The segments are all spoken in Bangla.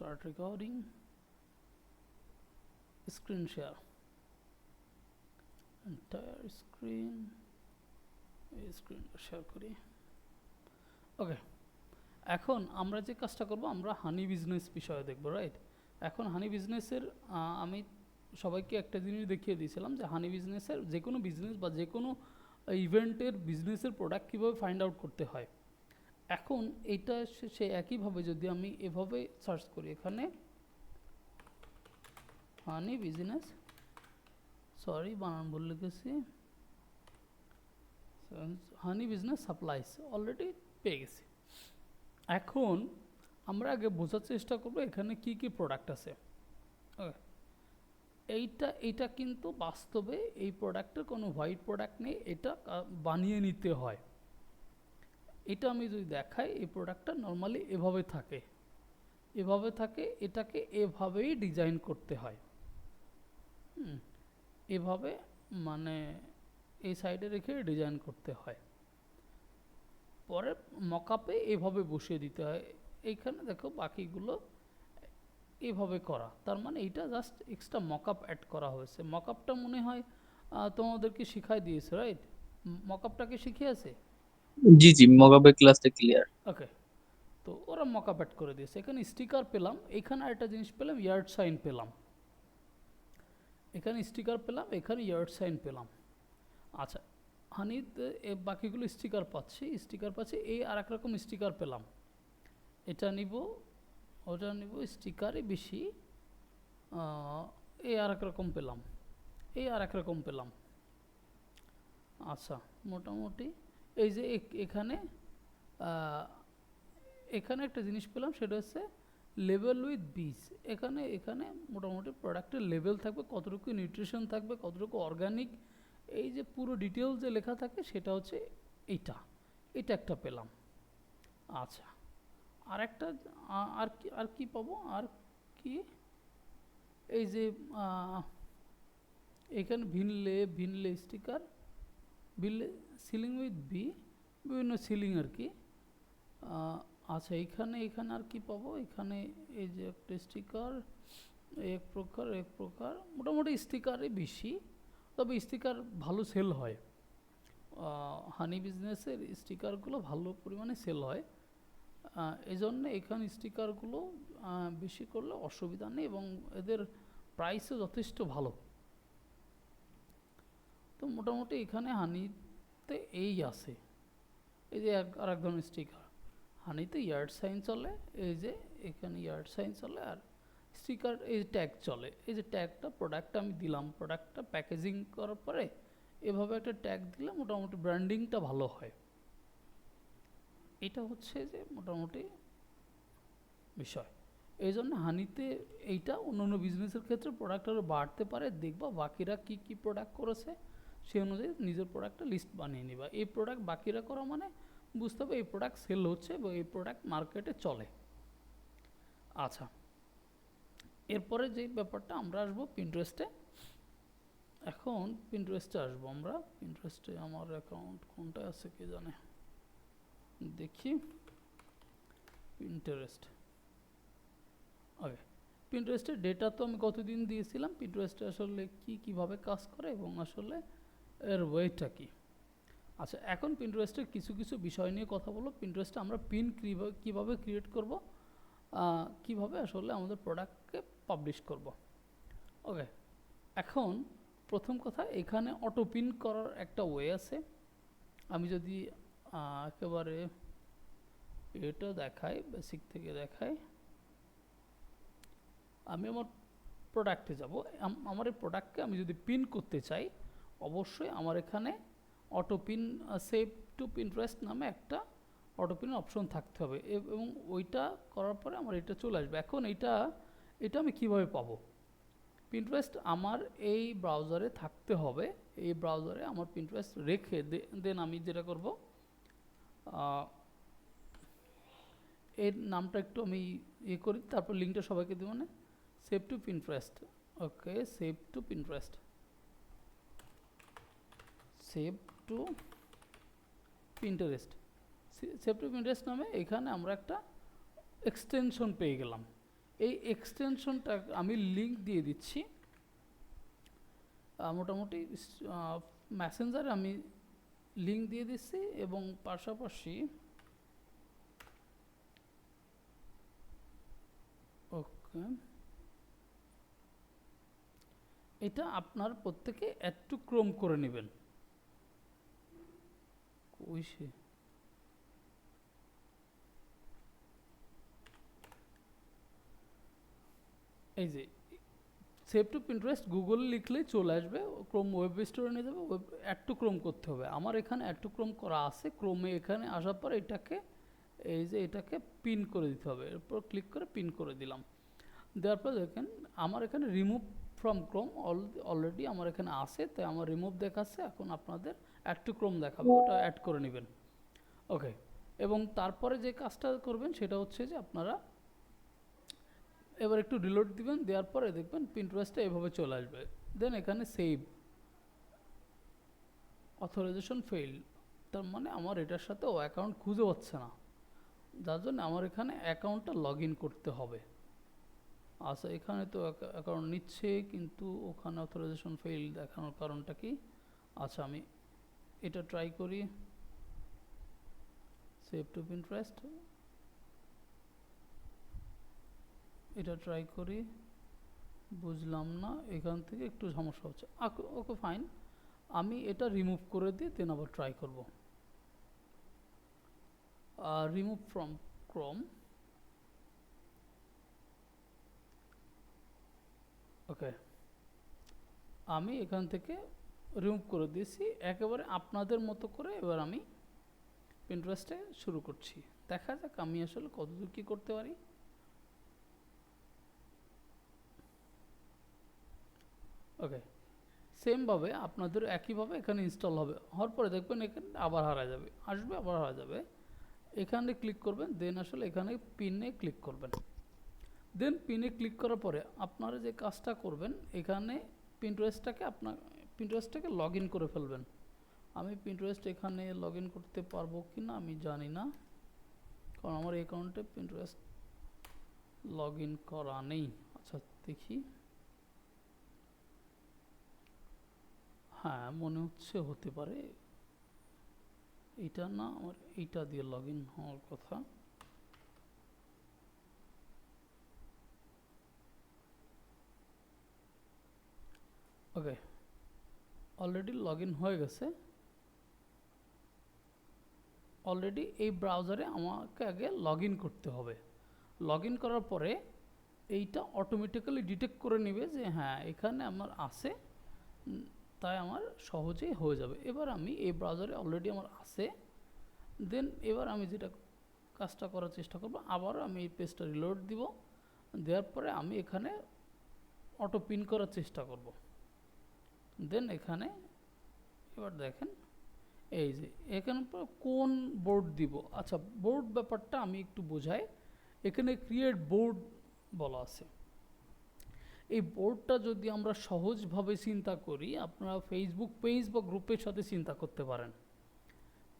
start recording, screen share, entire screen, এই স্ক্রিনটা শেয়ার করি। ওকে, এখন আমরা যে কাজটা করব, আমরা হানি বিজনেস বিষয়ে দেখব, রাইট? এখন হানি বিজনেসের আমি সবাইকে একটা জিনিস দেখিয়ে দিয়েছিলাম যে হানি বিজনেসের যে কোনো বিজনেস বা যে কোনো ইভেন্টের বিজনেসের প্রোডাক্ট কীভাবে ফাইন্ড আউট করতে হয়। এখন এইটা সে একইভাবে যদি আমি এভাবে সার্চ করি, এখানে হানি বিজনেস, সরি বানান ভুল লিখেছি, হানি বিজনেস সাপ্লাইস অলরেডি পেয়ে গেছি। এখন আমরা আগে বোঝার চেষ্টা করব এখানে কি কি প্রোডাক্ট আছে। ওকে, এইটা কিন্তু বাস্তবে এই প্রোডাক্টের কোনো হোয়াইট প্রোডাক্ট নেই, এটা বানিয়ে নিতে হয়। এটা আমি যদি দেখাই, এই প্রোডাক্টটা নর্মালি এভাবে থাকে, এটাকে এভাবেই ডিজাইন করতে হয়। এভাবে মানে এই সাইডে রেখে ডিজাইন করতে হয়, পরে মকআপে এভাবে বসিয়ে দিতে হয়। এইখানে দেখো বাকিগুলো এভাবে করা, তার মানে এইটা জাস্ট এক্সট্রা মকআপ অ্যাড করা হয়েছে। মকআপটা মনে হয় তোমাদেরকে শিখাই দিয়েছে, রাইট? মকআপটাকে শিখিয়েছে। জি জি, মগাবের ক্লাসটা ক্লিয়ার। ওকে, তো ওরা মকআপ অ্যাড করে দিয়েছে। এখানে স্টিকার পেলাম, এখানে আরেকটা জিনিস পেলাম, ইয়ার্ড সাইন পেলাম। এখানে স্টিকার পেলাম, এখানে ইয়ার্ড সাইন পেলাম। আচ্ছা, হানিতে বাকিগুলো স্টিকার পাচ্ছি, এই আর এক রকম স্টিকার পেলাম। এটা নিব, ওটা নিব, স্টিকারই বেশি, এই আর এক রকম পেলাম, এই আর এক রকম পেলাম। আচ্ছা, মোটামুটি এই যে এখানে এখানে একটা জিনিস পেলাম, সেটা হচ্ছে লেভেল উইথ বীজ। এখানে মোটামুটি প্রোডাক্টের লেভেল থাকবে, কতটুকু নিউট্রিশন থাকবে, কতটুকু অর্গানিক, এই যে পুরো ডিটেলস যে লেখা থাকে সেটা হচ্ছে এইটা, এটা একটা পেলাম। আচ্ছা, আর একটা আর কি পাবো, আর কি, এই যে এখানে ভিনলে স্টিকার, ভিনলে সিলিং উইথ বি, বিভিন্ন সিলিং আর কি। আচ্ছা, এখানে আর কি পাবো, এখানে এই যে একটা স্টিকার, এক প্রকার মোটামুটি স্টিকারই বেশি, তবে স্টিকার ভালো সেল হয়। হানি বিজনেসের স্টিকারগুলো ভালো পরিমাণে সেল হয়, এই জন্য এখানে স্টিকারগুলো বেশি করলে অসুবিধা নেই এবং এদের প্রাইসও যথেষ্ট ভালো। তো মোটামুটি এখানে হানিতে এই আছে, এই যে আর এক ধরনের স্টিকার। হানিতে ইয়ার্ড সাইন চলে, এই যে এখানে ইয়ার্ড সাইন চলে, আর স্টিকার এই ট্যাগ চলে। এই যে ট্যাগটা প্রোডাক্টটা আমি দিলাম, প্রোডাক্টটা প্যাকেজিং করার পরে এভাবে একটা ট্যাগ দিলে মোটামুটি ব্র্যান্ডিংটা ভালো হয়। এটা হচ্ছে যে মোটামুটি বিষয়। এই জন্য হানিতে এইটা অন্যান্য বিজনেসের ক্ষেত্রে প্রোডাক্ট আরও বাড়তে পারে। দেখবা বাকিরা কি কি প্রোডাক্ট করেছে, সেই অনুযায়ী নিজের প্রোডাক্টটা লিস্ট বানিয়ে নিবা। এই প্রোডাক্ট বাকিরা করা মানে বুঝতে হবে এই প্রোডাক্ট সেল হচ্ছে বা এই প্রোডাক্ট মার্কেটে চলে। আচ্ছা, এরপরে যে ব্যাপারটা আমরা আসবো পিন্টারেস্টে। এখন পিন্টারেস্টে আসবো আমরা। পিন্টারেস্টে আমার অ্যাকাউন্ট কোনটা আছে কে জানে, দেখি। পিন্টারেস্ট, ওকে, পিন্টারেস্টের ডেটা তো আমি কতদিন দিয়েছিলাম, পিন্টারেস্টে আসলে কীভাবে কাজ করে এবং আসলে এর ওয়েটা কী। আচ্ছা, এখন পিন্টারেস্টের কিছু বিষয় নিয়ে কথা বলবো। পিন্টারেস্টে আমরা পিন কীভাবে ক্রিয়েট করব, কীভাবে আসলে আমাদের প্রোডাক্টকে পাবলিশ করব। ওকে, এখন প্রথম কথা, এখানে অটো পিন করার একটা ওয়ে আছে। আমি যদি একেবারে এটা দেখাই, বেসিক থেকে দেখাই, আমি আমার প্রোডাক্টে যাব। আমার এই প্রোডাক্টকে আমি যদি পিন করতে চাই, অবশ্যই আমার এখানে auto pin, save two Pinterest নামে একটা অটো পিন অপশন থাকতে হবে এবং ওইটা করার পরে আমার এটা চলে আসবে। এখন এটা আমি কিভাবে পাবো? পিন্টারেস্ট আমার এই ব্রাউজারে থাকতে হবে, এই ব্রাউজারে আমার পিন্টারেস্ট রেখে দেন আমি যেটা করব, এর নামটা একটু আমি করি, তারপর লিঙ্কটা সবাইকে দেবো না। সেভ টু পিন্টারেস্ট, ওকে, save two Pinterest, save two Pinterest, save two Pinterest নামে এখানে আমরা একটা এক্সটেনশন পেয়ে গেলাম। এই এক্সটেনশনটা আমি লিংক দিয়ে দিচ্ছি, মোটামুটি মেসেঞ্জারে আমি লিংক দিয়ে দিচ্ছি, এবং পাশাপাশি ওকে এটা আপনার প্রত্যেকে অ্যাড টু ক্রোম করে নেবেন। কই সে? এই যে সেভ টু পিন্টারেস্ট গুগলে লিখলেই চলে আসবে, ক্রোম ওয়েব স্টোরে নিয়ে যাবে, অ্যাড টু ক্রোম করতে হবে। আমার এখানে অ্যাড টু ক্রোম করা আছে, ক্রোমে এখানে আসার পর এটাকে এই যে এটাকে পিন করে দিতে হবে, এরপর ক্লিক করে পিন করে দিলাম। দেওয়ার পর দেখেন আমার এখানে রিমুভ ফ্রম ক্রোম অলরেডি আমার এখানে আছে, তাই আমার রিমুভ দেখাচ্ছে। এখন আপনাদের অ্যাড টু ক্রোম দেখাবে, ওটা অ্যাড করে নেবেন। ওকে, এবং তারপরে যে কাজটা করবেন সেটা হচ্ছে যে আপনারা এবার একটু রিলোড দিবেন, দেওয়ার পরে দেখবেন পিন্টারেস্টটা এভাবে চলে আসবে। দেন এখানে সেভ অথরাইজেশন ফেইল, তার মানে আমার এটার সাথে ও অ্যাকাউন্ট খুঁজে পাচ্ছে না, যার জন্য আমার এখানে অ্যাকাউন্টটা লগ ইন করতে হবে। আচ্ছা, এখানে তো অ্যাকাউন্ট নিচ্ছে, কিন্তু ওখানে অথরাইজেশন ফেইল দেখানোর কারণটা কি? আচ্ছা, আমি এটা ট্রাই করি, সেভ টু পিন্টারেস্ট, এটা ট্রাই করি, বুঝলাম না, এখান থেকে একটু সমস্যা হচ্ছে। ওকে ফাইন, আমি এটা রিমুভ করে দিয়ে দেন আবার ট্রাই করব। রিমুভ ফ্রম ক্রোম, ওকে আমি এখান থেকে রিমুভ করে দিয়েছি একেবারে আপনাদের মতো করে। এবার আমি পিন্টারেস্টে শুরু করছি, দেখা যাক আমি আসলে কতদূর কী করতে পারি। ওকে, সেমভাবে আপনাদের একইভাবে এখানে ইনস্টল হবে, হওয়ার পরে দেখবেন এখানে আবার হারা যাবে, আসবে আবার হারা যাবে। এখানে ক্লিক করবেন, দেন আসলে এখানে পিনে ক্লিক করবেন। দেন পিনে ক্লিক করার পরে আপনারা যে কাজটা করবেন, এখানে পিন্টারেস্টটাকে লগ ইন করে ফেলবেন। আমি পিন্টারেস্ট এখানে লগ ইন করতে পারবো কি না আমি জানি না, কারণ আমার অ্যাকাউন্টে পিন্টারেস্ট লগ ইন করা নেই। আচ্ছা দেখি, হ্যাঁ মনে হচ্ছে হতে পারে, এইটা না, আমার এইটা দিয়ে লগ ইন হওয়ার কথা। ওকে, অলরেডি লগ ইন হয়ে গেছে। অলরেডি এই ব্রাউজারে আমাকে আগে লগ ইন করতে হবে। লগ ইন করার পরে এইটা অটোমেটিক্যালি ডিটেক্ট করে নেবে যে হ্যাঁ এখানে আমার আছে, তাই আমার সহজেই হয়ে যাবে। এবার আমি এই ব্রাউজারে অলরেডি আমার আছে, দেন এবার আমি যেটা কাজটা করার চেষ্টা করব, আবারও আমি এই পেজটা রিলোড দিব, দেওয়ার পরে আমি এখানে অটো পিন করার চেষ্টা করব। দেন এখানে এবার দেখেন এই যে এখানে কোন বোর্ড দিব। আচ্ছা, বোর্ড ব্যাপারটা আমি একটু বোঝাই। এখানে ক্রিয়েট বোর্ড বলা আছে। এই বোর্ডটা যদি আমরা সহজভাবে চিন্তা করি, আপনারা ফেসবুক পেজ বা গ্রুপের সাথে চিন্তা করতে পারেন।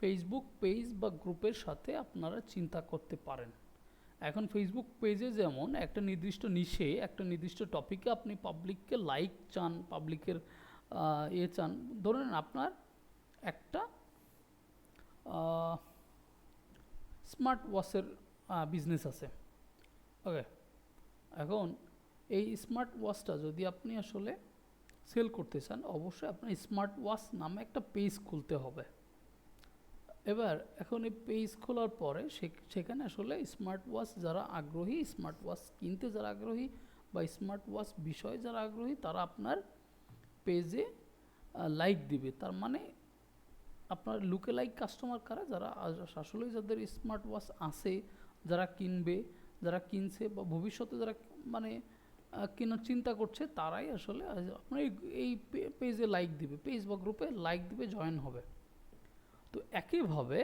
ফেসবুক পেজ বা গ্রুপের সাথে আপনারা চিন্তা করতে পারেন। এখন ফেসবুক পেজে যেমন একটা নির্দিষ্ট নিশে, একটা নির্দিষ্ট টপিকে আপনি পাবলিককে লাইক চান, পাবলিকের চান। ধরেন আপনার একটা স্মার্ট ওয়াচের বিজনেস আছে। ওকে, এখন এই স্মার্ট ওয়াচটা যদি আপনি আসলে সেল করতে চান, অবশ্যই আপনার স্মার্ট ওয়াচ নামে একটা পেজ খুলতে হবে। এবার এখন এই পেজ খোলার পরে সেখানে আসলে স্মার্ট ওয়াচ যারা আগ্রহী, স্মার্ট ওয়াচ কিনতে যারা আগ্রহী বা স্মার্ট ওয়াচ বিষয়ে যারা আগ্রহী, তারা আপনার পেজে লাইক দিবে। তার মানে আপনার লুকে লাইক কাস্টমার কারা, যারা আসলে যাদের স্মার্ট ওয়াচ আছে, যারা কিনবে, যারা কিনছে বা ভবিষ্যতে যারা মানে কেনার চিন্তা করছে, তারাই আসলে আপনার এই পেজে লাইক দিবে, পেজ বা গ্রুপে লাইক দিবে, জয়েন হবে। তো একইভাবে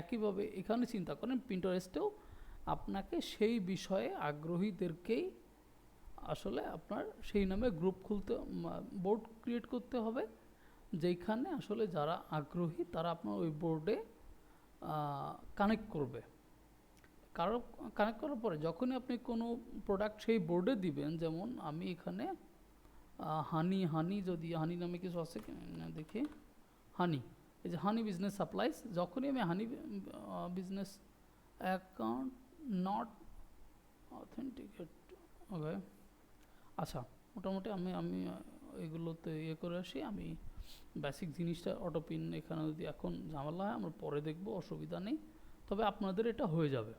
একইভাবে এখানে চিন্তা করেন পিন্টারেস্টেও আপনাকে সেই বিষয়ে আগ্রহীদেরকেই আসলে আপনার সেই নামে গ্রুপ খুলতে, বোর্ড ক্রিয়েট করতে হবে, যেখানে আসলে যারা আগ্রহী তারা আপনার ওই বোর্ডে কানেক্ট করবে। কারো কানেক্ট করার পরে যখনই আপনি কোনো প্রোডাক্ট সেই বোর্ডে দিবেন, যেমন আমি এখানে হানি যদি হানি নামে কিছু আছে কিনা দেখি, হানি, এই যে হানি বিজনেস সাপ্লাইজ, যখনই আমি হানি বিজনেস অ্যাকাউন্ট নট অথেন্টিকেট, ওকে, আচ্ছা মোটামুটি আমি এগুলোতে ইয়ে করে আসি। আমি বেসিক জিনিসটা অটোপিন এখানে যদি এখন ঝামেলা হয় আমরা পরে দেখব, অসুবিধা নেই, তবে আপনাদের এটা হয়ে যাবে।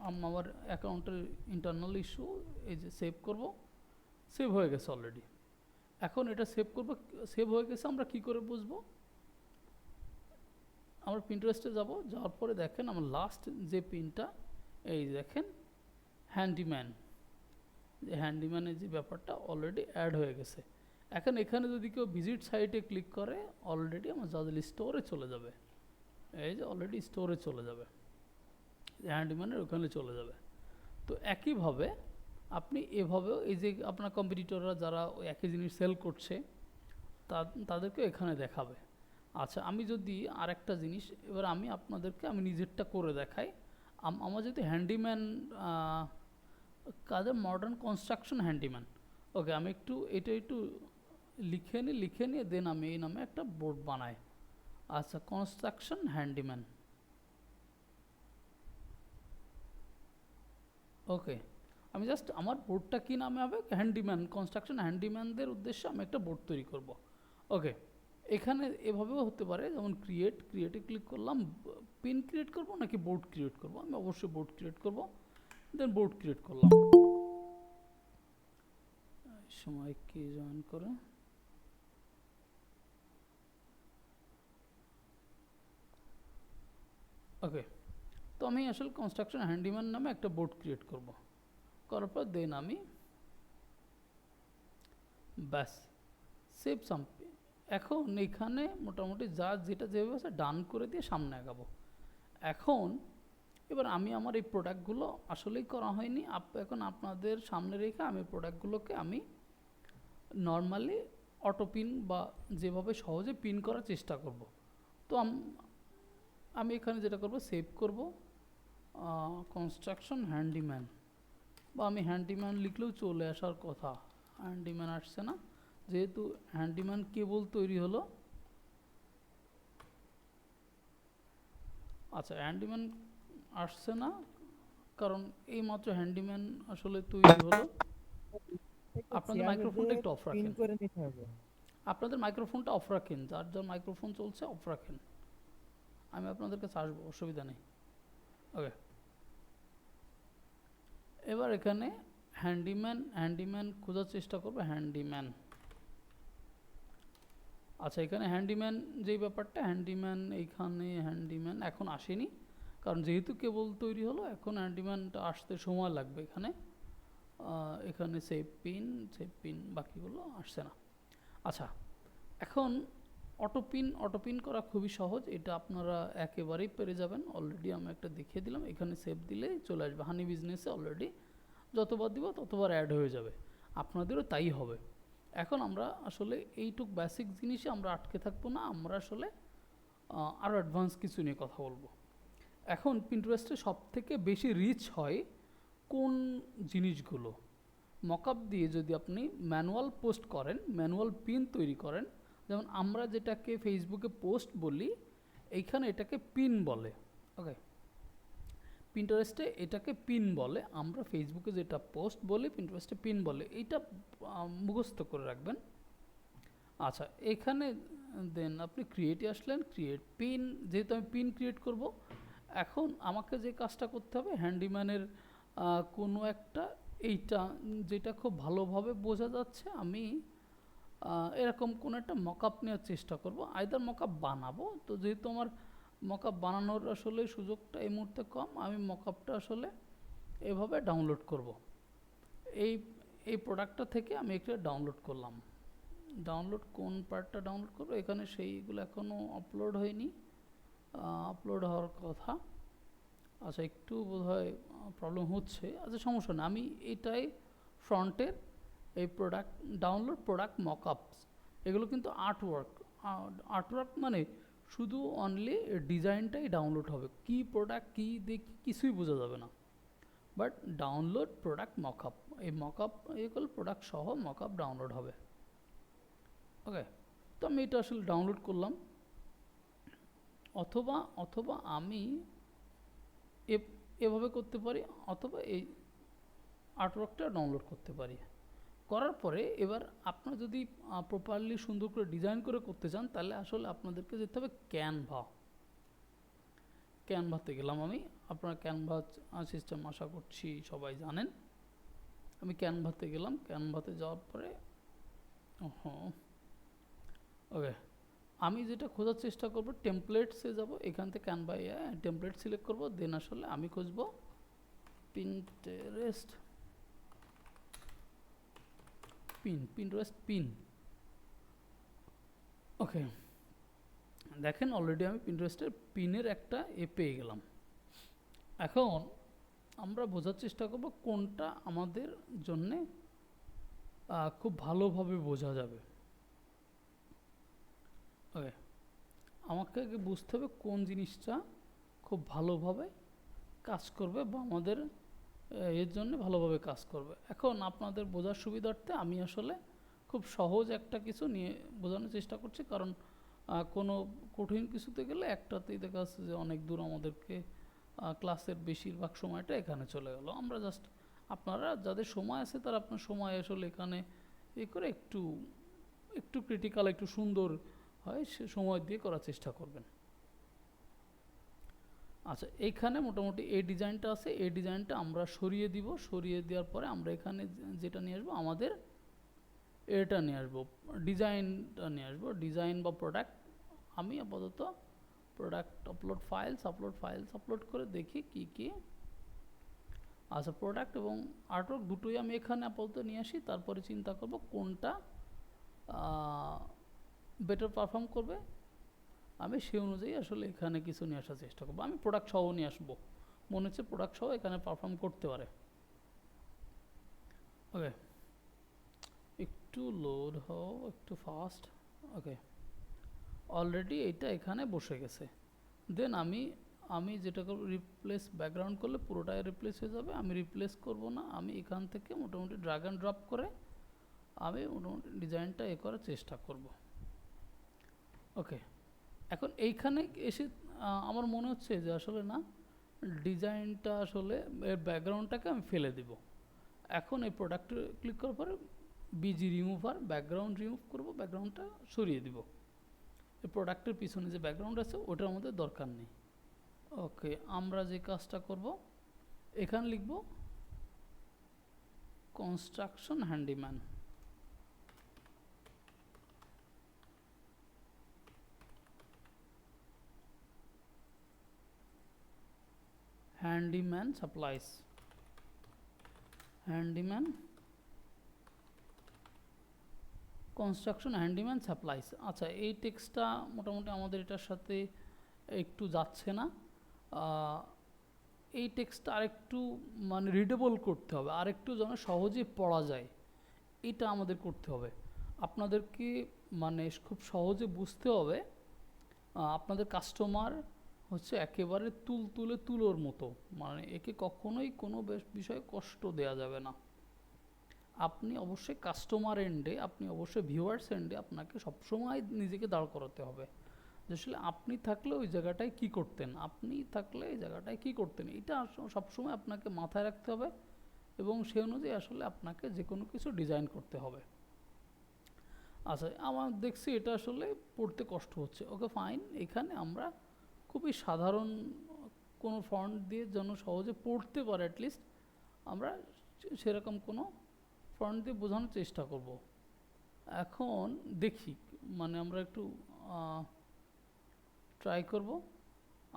আমার অ্যাকাউন্টের ইন্টারনাল ইস্যু, এই যে সেভ করব, সেভ হয়ে গেছে অলরেডি। এখন এটা সেভ করব, সেভ হয়ে গেছে, আমরা কি করে বুঝবো? আমরা পিন্টারেস্টে যাব, যাওয়ার পরে দেখেন আমার লাস্ট যে পিনটা, এই দেখেন হ্যান্ডিম্যান, যে হ্যান্ডিম্যানের যে ব্যাপারটা অলরেডি অ্যাড হয়ে গেছে। এখন এখানে যদি কেউ ভিজিট সাইটে ক্লিক করে অলরেডি আমার জাজেল স্টোরে চলে যাবে, এই যে অলরেডি স্টোরে চলে যাবে, হ্যান্ডিম্যানের ওখানে চলে যাবে। তো একইভাবে আপনি এভাবেও, এই যে আপনার কম্পিটিটররা যারা ওই একই জিনিস সেল করছে তাদেরকে এখানে দেখাবে। আচ্ছা, আমি যদি আরেকটা জিনিস, এবার আমি আপনাদেরকে আমি নিজেরটা করে দেখাই। আমার যদি হ্যান্ডিম্যান কাজে মডার্ন কনস্ট্রাকশন হ্যান্ডিম্যান, ওকে, আমি এটা একটু লিখে নিয়ে দেন আমি এই নামে একটা বোর্ড বানাই। আচ্ছা, কনস্ট্রাকশন হ্যান্ডিম্যান, ওকে, আমি জাস্ট আমার বোর্ডটা কী নামে হবে, হ্যান্ডিম্যান, কনস্ট্রাকশন হ্যান্ডিম্যানদের উদ্দেশ্যে আমি একটা বোর্ড তৈরি করব। ওকে, এখানে এভাবেও হতে পারে, যেমন ক্রিয়েটে ক্লিক করলাম, পিন ক্রিয়েট করব নাকি বোর্ড ক্রিয়েট করব, আমি অবশ্যই বোর্ড ক্রিয়েট করব, দেন বোর্ড ক্রিয়েট করলাম। সময় কি জয়েন করে, ওকে, তো আমি আসলে কনস্ট্রাকশন হ্যান্ডিম্যান নামে একটা বোর্ড ক্রিয়েট করব, করার পর দেন আমি ব্যাস সেভ সামথিং। এখন এখানে মোটামুটি যেটা যেভাবে আছে ডান করে দিয়ে সামনে আগাবো। এখন এবার আমি আমার এই প্রোডাক্টগুলো আসলেই করা হয়নি, এখন আপনাদের সামনে রেখে আমি প্রোডাক্টগুলোকে আমি নর্মালি অটো পিন বা যেভাবে সহজে পিন করার চেষ্টা করব। তো আমি এখানে যেটা করব, সেভ করব কনস্ট্রাকশন হ্যান্ডিম্যান, বা আমি হ্যান্ডিম্যান লিখলেও চলে আসার কথা, হ্যান্ডিম্যান আসছে না, যেহেতু হ্যান্ডিম্যান কেবল তৈরি হলো। আচ্ছা, হ্যান্ডিম্যান আসছে না কারণ এইমাত্র হ্যান্ডিম্যান আসলে তৈরি হলো। আপনাদের মাইক্রোফোনটা একটু অফ রাখেন, আপনাদের মাইক্রোফোনটা অফ রাখেন, যার যার মাইক্রোফোন চলছে অফ রাখেন, আমি আপনাদের কাছে আসবো, অসুবিধা নেই। ওকে, এবার এখানে হ্যান্ডিম্যান খোঁজার চেষ্টা করবো, হ্যান্ডিম্যান। আচ্ছা, এখানে হ্যান্ডিম্যান যেই ব্যাপারটা, হ্যান্ডিম্যান এইখানে হ্যান্ডিম্যান এখন আসেনি, কারণ যেহেতু কেবল তৈরি হলো, এখন হ্যান্ডিম্যানটা আসতে সময় লাগবে। এখানে সেভ পিন বাকিগুলো আসছে না। আচ্ছা, এখন অটোপিন করা খুবই সহজ, এটা আপনারা একেবারেই পেরে যাবেন। অলরেডি আমি একটা দেখিয়ে দিলাম, এখানে সেভ দিলেই চলে আসবে। হানি বিজনেসে অলরেডি যতবার দিব ততবার অ্যাড হয়ে যাবে, আপনাদেরও তাই হবে। এখন আমরা আসলে এইটুক বেসিক জিনিসে আমরা আটকে থাকবো না, আমরা আসলে আরও অ্যাডভান্স কিছু নিয়ে কথা বলবো। এখন পিন্টারেস্টে সব থেকে বেশি রিচ হয় কোন জিনিসগুলো? মকআপ দিয়ে যদি আপনি ম্যানুয়াল পোস্ট করেন, ম্যানুয়াল পিন তৈরি করেন, যেমন আমরা যেটাকে ফেসবুকে পোস্ট বলি, এইখানে এটাকে পিন বলে। ওকে, পিন্টারেস্টে এটাকে পিন বলে, আমরা ফেসবুকে যেটা পোস্ট বলি পিন্টারেস্টে পিন বলে, এইটা মুখস্থ করে রাখবেন। আচ্ছা, এখানে দেন আপনি ক্রিয়েটে আসলেন, ক্রিয়েট পিন, যেহেতু আমি পিন ক্রিয়েট করব, এখন আমাকে যে কাজটা করতে হবে, হ্যান্ডিম্যানের কোনো একটা, এইটা যেটা খুব ভালোভাবে বোঝা যাচ্ছে, আমি এরকম কোনো একটা মকআপ নেওয়ার চেষ্টা করব, আইদার মকআপ বানাবো। তো যেহেতু আমার মকআপ বানানোর আসলে সুযোগটা এই মুহূর্তে কম, আমি মকআপটা আসলে এভাবে ডাউনলোড করব। এই এই প্রোডাক্টটা থেকে আমি একটা ডাউনলোড করলাম। ডাউনলোড কোন পার্টটা ডাউনলোড করবো, এখানে সেইগুলো এখনও আপলোড হয়নি, আপলোড হওয়ার কথা। আচ্ছা, একটু বোধহয় প্রবলেম হচ্ছে, আচ্ছা সমস্যা না, আমি এটাই ফ্রন্টের এই প্রোডাক্ট মকআপস, এগুলো কিন্তু আর্টওয়ার্ক মানে শুধু অনলি ডিজাইনটাই ডাউনলোড হবে, কি প্রোডাক্ট কী দেখি কিছুই বোঝা যাবে না। বাট ডাউনলোড প্রোডাক্ট মকআপ, এই মকআপ এগুলো প্রোডাক্ট সহ মকআপ ডাউনলোড হবে। ওকে, তো আমি এটা আসলে ডাউনলোড করলাম, অথবা অথবা আমি এভাবে করতে পারি, অথবা এই আর্টওয়ার্কটা ডাউনলোড করতে পারি। করার পরে এবার আপনারা যদি প্রপারলি সুন্দর করে ডিজাইন করে করতে চান, তাহলে আসলে আপনাদেরকে যেতে হবে ক্যানভাতে গেলাম আমি। আপনারা ক্যানভা সিস্টেম আশা করছি সবাই জানেন। আমি ক্যানভাতে গেলাম, ক্যানভাতে যাওয়ার পরে ওকে, আমি যেটা খোঁজার চেষ্টা করব টেমপ্লেটসে যাব, এখান থেকে ক্যানভা টেমপ্লেট সিলেক্ট করব, দেন আসলে আমি খুঁজব পিন্টারেস্ট পিন। ওকে, দেখেন অলরেডি আমি পিন্টারেস্টের পিনের একটা পেয়ে গেলাম। এখন আমরা বোঝার চেষ্টা করব কোনটা আমাদের জন্যে খুব ভালোভাবে বোঝা যাবে। ওকে, আমাকে আগে বুঝতে হবে কোন জিনিসটা খুব ভালোভাবে কাজ করবে বা আমাদের এর জন্য ভালোভাবে কাজ করবে। এখন আপনাদের বোঝার সুবিধার্থে আমি আসলে খুব সহজ একটা কিছু নিয়ে বোঝানোর চেষ্টা করছি, কারণ কোনো কঠিন কিছুতে গেলে একটাতেই দেখা যাচ্ছে যে অনেক দূর আমাদেরকে ক্লাসের বেশিরভাগ সময়টা এখানে চলে গেল। আমরা জাস্ট আপনারা যাদের সময় আছে তারা আপনার সময় আসলে এখানে করে একটু ক্রিটিক্যাল, একটু সুন্দর হয় সে সময় দিয়ে করার চেষ্টা করবেন। আচ্ছা, এইখানে মোটামুটি এই ডিজাইনটা আছে, এই ডিজাইনটা আমরা সরিয়ে দিব। সরিয়ে দেওয়ার পরে আমরা এখানে যেটা নিয়ে আসবো, আমাদের এটা নিয়ে আসবো, ডিজাইনটা নিয়ে আসবো, ডিজাইন বা প্রোডাক্ট। আমি আপাতত প্রোডাক্ট আপলোড ফাইলস করে দেখি কি। আচ্ছা, প্রোডাক্ট এবং আর্টওয়ার্ক দুটোই আমি এখানে আপাতত নিয়ে আসি, তারপরে চিন্তা করব কোনটা বেটার পারফর্ম করবে। আমি সেই অনুযায়ী আসলে এখানে কিছু নিয়ে আসার চেষ্টা করবো। আমি প্রোডাক্ট সহ নিয়ে আসবো, মনে হচ্ছে প্রোডাক্ট সহ এখানে পারফর্ম করতে পারে। ওকে, একটু লোড হও, একটু ফাস্ট। ওকে, অলরেডি এটা এখানে বসে গেছে। দেন আমি যেটা করব, রিপ্লেস ব্যাকগ্রাউন্ড করলে পুরোটাই রিপ্লেস হয়ে যাবে। আমি রিপ্লেস করব না, আমি এখান থেকে মোটামুটি ড্র্যাগ অ্যান্ড ড্রপ করে আমি মোটামুটি ডিজাইনটা করার চেষ্টা করব। ওকে, এখন এইখানে এসে আমার মনে হচ্ছে যে আসলে না, ডিজাইনটা আসলে এর ব্যাকগ্রাউন্ডটাকে আমি ফেলে দিব। এখন এই প্রোডাক্টে ক্লিক করার পরে বিজি রিমুভার ব্যাকগ্রাউন্ড রিমুভ করব, ব্যাকগ্রাউন্ডটা সরিয়ে দিব। এই প্রোডাক্টের পিছনে যে ব্যাকগ্রাউন্ড আছে ওটার মধ্যে দরকার নেই। ওকে, আমরা যে কাজটা করব, এখানে লিখব construction handyman. Handyman supplies, handyman construction handyman supplies. আচ্ছা, এই টেক্সটটা মোটামুটি আমাদের এটার সাথে একটু যাচ্ছে না। এই টেক্সটটা আরেকটু মানে রিডেবল করতে হবে, আরেকটু যেন সহজে পড়া যায়, এটা আমাদের করতে হবে। আপনাদেরকে মানে খুব সহজে বুঝতে হবে। আপনাদের কাস্টমার হচ্ছে একেবারে তুলোর মতো, মানে একে কখনোই কোনো বিষয়ে কষ্ট দেওয়া যাবে না। আপনি অবশ্যই কাস্টমার এন্ডে, আপনি অবশ্যই ভিউয়ার্স এন্ডে আপনাকে সবসময় নিজেকে দাঁড় করাতে হবে যে আসলে আপনি থাকলে ওই জায়গাটায় কী করতেন, আপনি থাকলে এই জায়গাটায় কী করতেন, এটা সবসময় আপনাকে মাথায় রাখতে হবে এবং সেই অনুযায়ী আসলে আপনাকে যে কোনো কিছু ডিজাইন করতে হবে। আচ্ছা, আমার দেখছি এটা আসলে পড়তে কষ্ট হচ্ছে। ওকে ফাইন, এখানে আমরা খুবই সাধারণ কোনো ফন্ট দিয়ে যেন সহজে পড়তে পারে অ্যাটলিস্ট আমরা সেরকম কোনো ফন্ট দিয়ে বোঝানোর চেষ্টা করব। এখন দেখি মানে আমরা একটু ট্রাই করব।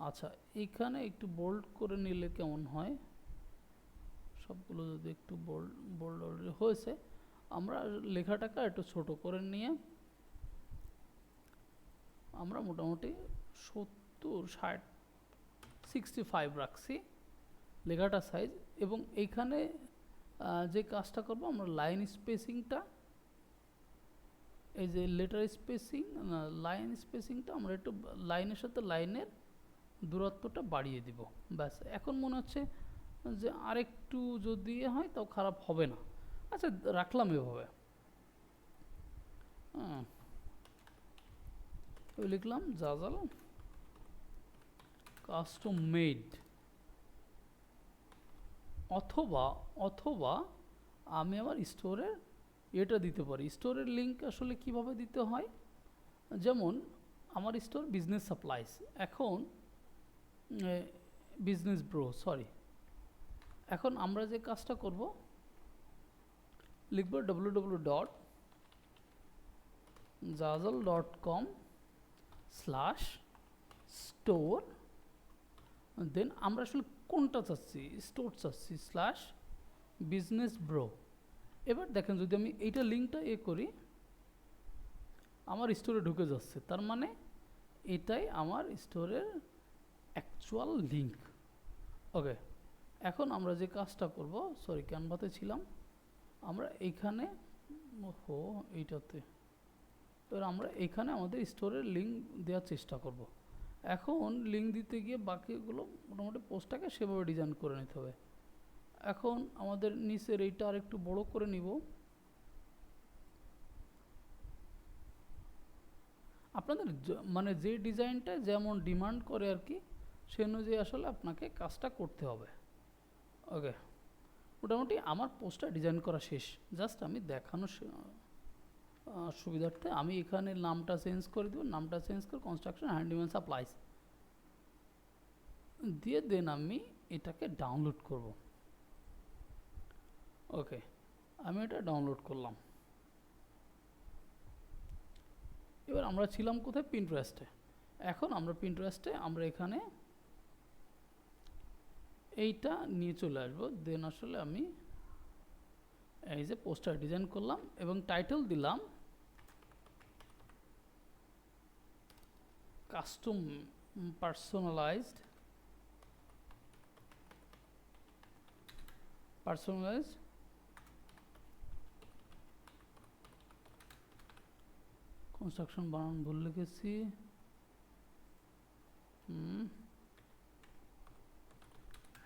আচ্ছা, এইখানে একটু বোল্ড করে নিলে কেমন হয়, সবগুলো যদি একটু বোল্ড অলরেডি হয়েছে, আমরা লেখাটাকে একটু ছোট করে নিয়ে আমরা মোটামুটি 70, 60, 65 রাখছি লেখাটা সাইজ। এবং এইখানে যে কাজটা করব, আমরা লাইন স্পেসিংটা এই যে লেটার স্পেসিং, লাইন স্পেসিংটা আমরা একটু লাইনের সাথে লাইনের দূরত্বটা বাড়িয়ে দিব। ব্যাস, এখন মনে হচ্ছে যে আরেকটু যদি হয় তাও খারাপ হবে না। আচ্ছা, রাখলাম এভাবে। হ্যাঁ, লিখলাম জাজাল কাস্টম মেড, অথবা অথবা আমি আমার স্টোরের এটা দিতে পারি। স্টোরের লিঙ্ক আসলে কিভাবে দিতে হয়, যেমন আমার স্টোর বিজনেস সাপ্লাইস, এখন বিজনেস ব্রো সরি, এখন আমরা যে কাজটা করব লিখব www.jazal.com/store, দেন আমরা আসলে কোনটা চাচ্ছি, স্টোর চাচ্ছি বিজনেস ব্রো। এবার দেখেন যদি আমি এইটা লিঙ্কটা করি, আমার স্টোরে ঢুকে যাচ্ছে, তার মানে এটাই আমার স্টোরের অ্যাকচুয়াল লিঙ্ক। ওকে, এখন আমরা যে কাজটা করব, সরি ক্যানভাতে ছিলাম, আমরা এইখানে এইটাতে, এবার আমরা এইখানে আমাদের স্টোরের লিঙ্ক দেওয়ার চেষ্টা করব। এখন লিঙ্ক দিতে গিয়ে বাকিগুলো মোটামুটি পোস্টটাকে সেভাবে ডিজাইন করে নিতে হবে। এখন আমাদের নিচের এইটা আর একটু বড় করে নিব। আপনাদের মানে যে ডিজাইনটা যেমন ডিমান্ড করে আর কি, সে অনুযায়ী আসলে আপনাকে কাজটা করতে হবে। ওকে, মোটামুটি আমার পোস্টটা ডিজাইন করা শেষ, জাস্ট আমি দেখানোর সুবিধার্থে আমি এখানে নামটা চেঞ্জ করে দেব। নামটা চেঞ্জ করে কনস্ট্রাকশন হ্যান্ডিম্যান সাপ্লাইস দিয়ে দেন আমি এটাকে ডাউনলোড করব। ওকে, আমি এটা ডাউনলোড করলাম। এবার আমরা ছিলাম কোথায়, পিন্টারেস্টে। এখন আমরা পিন্টারেস্টে আমরা এখানে এইটা নিয়ে চলে আসবো। দেন আসলে আমি এই যে পোস্টার ডিজাইন করলাম এবং টাইটেল দিলাম কাস্টম পার্সোনালাইজড কনস্ট্রাকশন, বানান ভুল লিখেছি,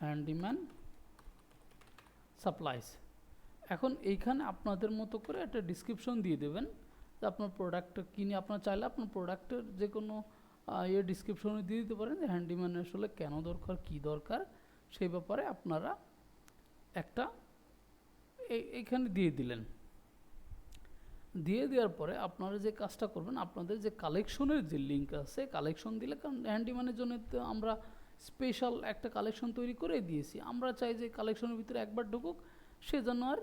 হ্যান্ডিম্যান সাপ্লাইস। এখন এইখানে আপনাদের মতো করে একটা ডিসক্রিপশন দিয়ে দেবেন যে আপনার প্রোডাক্টটা কিনে, আপনার চাইলে আপনার প্রোডাক্টের যে কোনো ডিসক্রিপশনে দিয়ে দিতে পারেন যে হ্যান্ডিম্যান আসলে কেন দরকার, কি দরকার, সেই ব্যাপারে আপনারা একটা এইখানে দিয়ে দিলেন। দিয়ে দেওয়ার পরে আপনারা যে কাজটা করবেন, আপনাদের যে কালেকশনের যে লিঙ্ক আছে, কালেকশন দিলে, কারণ হ্যান্ডিম্যানের জন্য তো আমরা স্পেশাল একটা কালেকশন তৈরি করে দিয়েছি, আমরা চাই যে কালেকশনের ভিতরে একবার ঢুকুক, সে যেন আর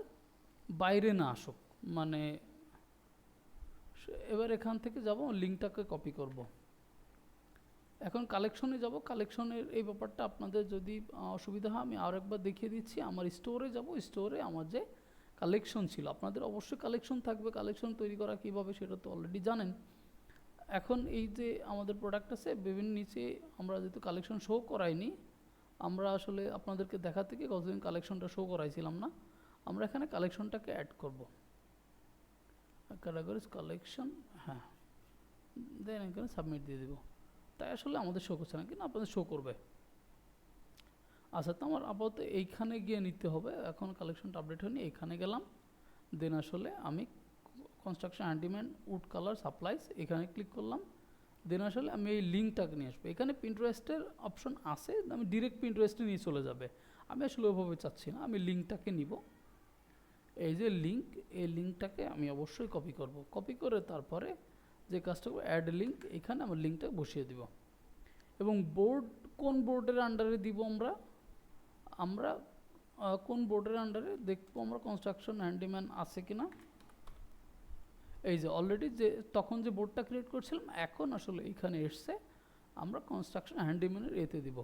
বাইরে না আসুক। মানে এবার এখান থেকে যাব, লিঙ্কটাকে কপি করব। এখন কালেকশনে যাব, কালেকশনের এই ব্যাপারটা আপনাদের যদি অসুবিধা হয় আমি আর একবার দেখিয়ে দিচ্ছি। আমার স্টোরে যাব, স্টোরে আমার যে কালেকশন ছিল, আপনাদের অবশ্যই কালেকশন থাকবে, কালেকশন তৈরি করা কীভাবে সেটা তো অলরেডি জানেন। এখন এই যে আমাদের প্রোডাক্ট আছে, বিভিন্ন নিচে আমরা যেহেতু কালেকশন শো করাইনি, আমরা আসলে আপনাদেরকে দেখা থেকে কতদিন কালেকশনটা শো করাইছিলাম না, আমরা এখানে কালেকশনটাকে অ্যাড করব। ক্যাটাগরিজ কালেকশন, হ্যাঁ, দেন এখানে সাবমিট দিয়ে দেবো। তাই আসলে আমাদের শো করছে না, কিন্তু আপনাদের শো করবে। আচ্ছা, তো আমার আপাতত এইখানে গিয়ে নিতে হবে, এখন কালেকশনটা আপডেট হয়নি, এইখানে গেলাম, দেন আসলে আমি construction handyman would colour supplies এখানে ক্লিক করলাম, দেন আসলে আমি এই লিঙ্কটাকে নিয়ে আসবো। এখানে পিন্টারেস্টের অপশন আছে, আমি ডিরেক্ট পিন্টারেস্টে নিয়ে চলে যাবে, আমি আসলে ওইভাবে চাচ্ছি না, আমি লিঙ্কটাকে নিব। এই যে লিঙ্ক, এই লিঙ্কটাকে আমি অবশ্যই কপি করব, কপি করে তারপরে যে কাজটা করবো অ্যাড লিঙ্ক, এখানে আমার লিঙ্কটা বসিয়ে দিব। এবং বোর্ড, কোন বোর্ডের আন্ডারে দিব আমরা, আমরা কোন বোর্ডের আন্ডারে দেখবো, আমরা কনস্ট্রাকশন হ্যান্ডিম্যান আছে কিনা। এই যে অলরেডি যে তখন যে বোর্ডটা ক্রিয়েট করছিলাম, এখন আসলে এইখানে এসছে, আমরা কনস্ট্রাকশন হ্যান্ডিম্যানের এতে দিব।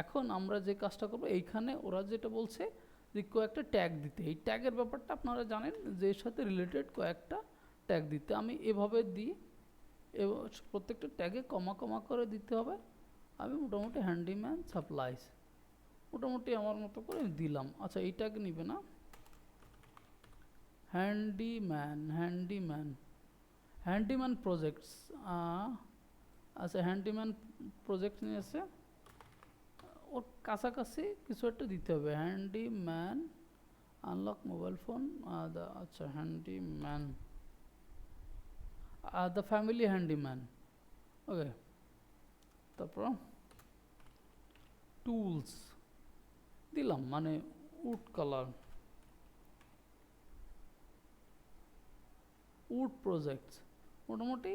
এখন আমরা যে কাজটা করবো, এইখানে ওরা যেটা বলছে যে কয়েকটা ট্যাগ দিতে, এই ট্যাগের ব্যাপারটা আপনারা জানেন যে এর সাথে রিলেটেড কয়েকটা ট্যাগ দিতে, আমি এভাবে দিই, প্রত্যেকটা ট্যাগে কমা কমা করে দিতে হবে। আমি মোটামুটি হ্যান্ডিম্যান সাপ্লাইস মোটামুটি আমার মতো করে দিলাম। আচ্ছা, এই ট্যাগ নিবে না, হ্যান্ডিম্যান হ্যান্ডিম্যান প্রজেক্টস, আচ্ছা হ্যান্ডিম্যান প্রজেক্ট নিয়ে এসে ওর কাছাকাছি কিছু একটা দিতে হবে। হ্যান্ডিম্যান আনলক মোবাইল ফোন, আচ্ছা হ্যান্ডিম্যান দ্য ফ্যামিলি হ্যান্ডিম্যান, ওকে। তারপর টুলস দিলাম, মানে উড কালার, উড প্রজেক্টস, মোটামুটি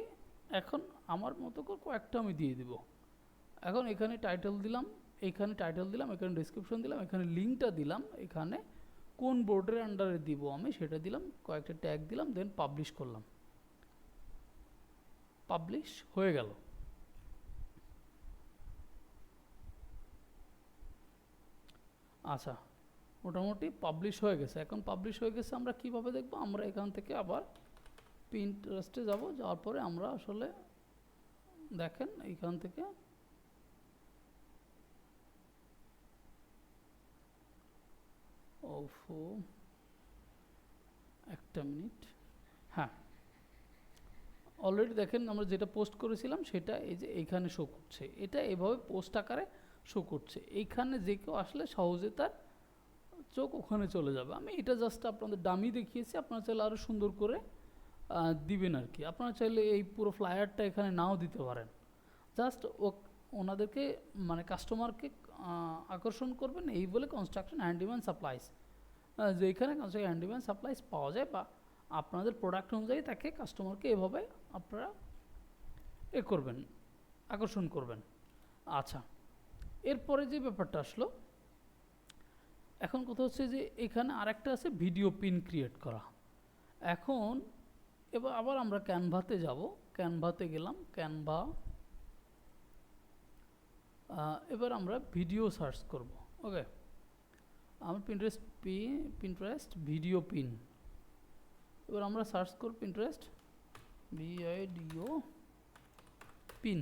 এখন আমার মতো করে কয়েকটা আমি দিয়ে দিব। এখন এখানে টাইটেল দিলাম, এখানে টাইটেল দিলাম, এখানে ডিসক্রিপশন দিলাম, এখানে লিঙ্কটা দিলাম, এখানে কোন বোর্ডের আন্ডারে দিব আমি সেটা দিলাম, কয়েকটা ট্যাগ দিলাম, দেন পাবলিশ করলাম। পাবলিশ হয়ে গেল। আচ্ছা, মোটামুটি পাবলিশ হয়ে গেছে। এখন পাবলিশ হয়ে গেছে, আমরা কিভাবে দেখব? আমরা এখান থেকে আবার পিন্টারেস্টে যাব, যাওয়ার পরে আমরা আসলে দেখেন এইখান থেকে ওফো একটা মিনিট, হ্যাঁ অলরেডি দেখেন আমরা যেটা পোস্ট করেছিলাম সেটা এই যে এইখানে শো করছে, এটা এভাবে পোস্ট আকারে শো করছে। এইখানে যে কেউ আসলে সহজে তার চোখ ওখানে চলে যাবে। আমি এটা জাস্ট আপনাদের ডামি দেখিয়েছি, আপনারা চাইলে আরও সুন্দর করে দিবেন আর কি। আপনারা চাইলে এই পুরো ফ্লায়ারটা এখানে নাও দিতে পারেন, জাস্ট ওনাদেরকে মানে কাস্টমারকে আকর্ষণ করবেন এই বলে কনস্ট্রাকশন হ্যান্ডিম্যান সাপ্লাইস, যে এখানে কনস্ট্রাকশন হ্যান্ডিম্যান সাপ্লাইস পাওয়া যায়, বা আপনাদের প্রোডাক্ট অনুযায়ী তাকে কাস্টমারকে এভাবে আপনারা করবেন, আকর্ষণ করবেন। আচ্ছা, এরপরে যে ব্যাপারটা আসলো, এখন কথা হচ্ছে যে এখানে আরেকটা আছে ভিডিও পিন ক্রিয়েট করা। এখন এবার আবার আমরা ক্যানভাতে যাব, ক্যানভাতে গেলাম, ক্যানভা, এবার আমরা ভিডিও সার্চ করব, ওকে। আমার পিন্টারেস্ট ভিডিও পিন, এবার আমরা সার্চ করব পিন্টারেস্ট ভিআইডিও পিন,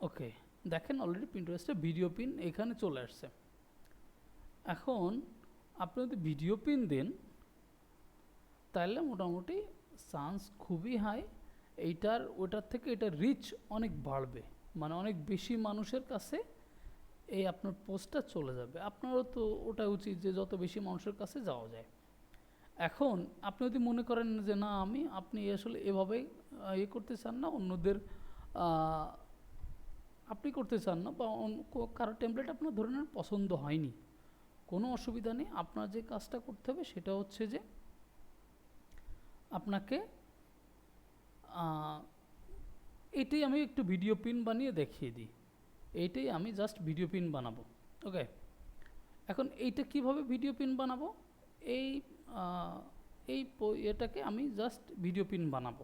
ওকে। দেখেন অলরেডি পিন্টারেস্টে ভিডিও পিন এখানে চলে আসছে। এখন আপনি যদি ভিডিও পিন দেন তাহলে মোটামুটি চান্স খুবই হাই এইটার, ওটার থেকে এটার রিচ অনেক বাড়বে, মানে অনেক বেশি মানুষের কাছে এই আপনার পোস্টটা চলে যাবে। আপনারও তো ওটা উচিত যে যত বেশি মানুষের কাছে যাওয়া যায়। এখন আপনি যদি মনে করেন যে না আপনি আসলে এভাবে করতে চান না, অন্যদের আপনি করতে চান না, বা কারো টেমপ্লেট আপনার ধরে নেন পছন্দ হয়নি, কোনো অসুবিধা নেই। আপনার যে কাজটা করতে হবে সেটা হচ্ছে যে আপনাকে এটাই আমি একটু ভিডিও পিন বানিয়ে দেখিয়ে দিই, এইটাই আমি জাস্ট ভিডিও পিন বানাবো, ওকে। এখন এইটা কিভাবে ভিডিও পিন বানাবো, এই এটাকে আমি জাস্ট ভিডিও পিন বানাবো।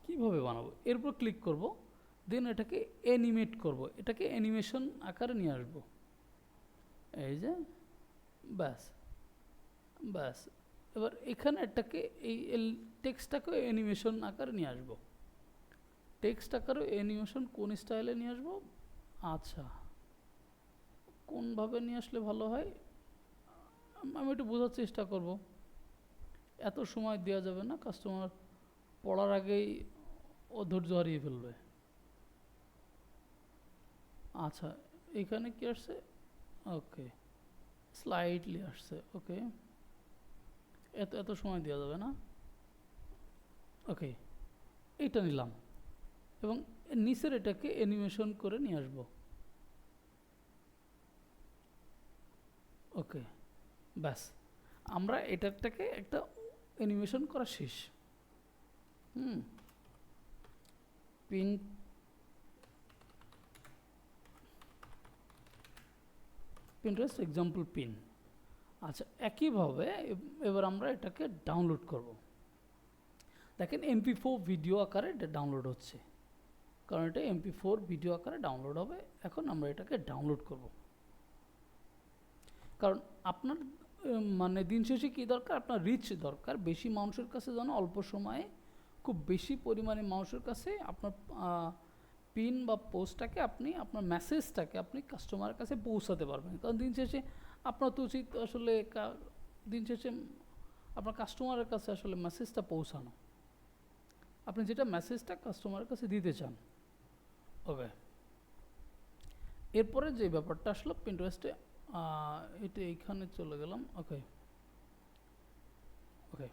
কিভাবে বানাবো? এরপর ক্লিক করব, দেন এটাকে অ্যানিমেট করব, এটাকে অ্যানিমেশন আকারে নিয়ে আসবো, এই যে ব্যাস ব্যাস। এবার এখানে এটাকে এই টেক্সটটাকে অ্যানিমেশন আকারে নিয়ে আসবো, টেক্সট আকারে অ্যানিমেশন কোন স্টাইলে নিয়ে আসবো? আচ্ছা, কোনভাবে নিয়ে আসলে ভালো হয় আমি একটু বোঝার চেষ্টা করব, এত সময় দেওয়া যাবে না, কাস্টমার পড়ার আগেই ও ধৈর্য হারিয়ে ফেলবে। আচ্ছা, এখানে কি আসছে? ওকে, স্লাইডলি আসছে, ওকে, এত সময় দেওয়া যাবে না, ওকে। এইটা নিলাম এবং নিচের এটাকে অ্যানিমেশন করে নিয়ে আসবো, ওকে। ব্যাস, আমরা এটাটাকে একটা অ্যানিমেশন করা শেষ। Pin Pinterest example pin. আচ্ছা, একইভাবে এবার আমরা এটাকে ডাউনলোড করব। দেখেন MP4 ভিডিও আকারে এটা ডাউনলোড হচ্ছে, কারণ এটা MP4 ভিডিও আকারে ডাউনলোড হবে। এখন আমরা এটাকে ডাউনলোড করব, কারণ আপনার মানে দিন শেষে কী দরকার, আপনার রিচ দরকার, বেশি মানুষের কাছে যেন অল্প সময়ে খুব বেশি পরিমাণে মানুষের কাছে আপনার পিন বা পোস্টটাকে আপনি, আপনার মেসেজটাকে আপনি কাস্টমারের কাছে পৌঁছাতে পারবেন। কারণ দিন শেষে আপনার তো উচিত আসলে দিন শেষে আপনার কাস্টমারের কাছে আসলে মেসেজটা পৌঁছানো। আপনি যেটা মেসেজটা কাস্টমারের কাছে দিতে চান। ওকে, এরপরে যে ব্যাপারটা আসলো পিন্টারেস্টে, এটা এইখানে চলে গেলাম। ওকে ওকে,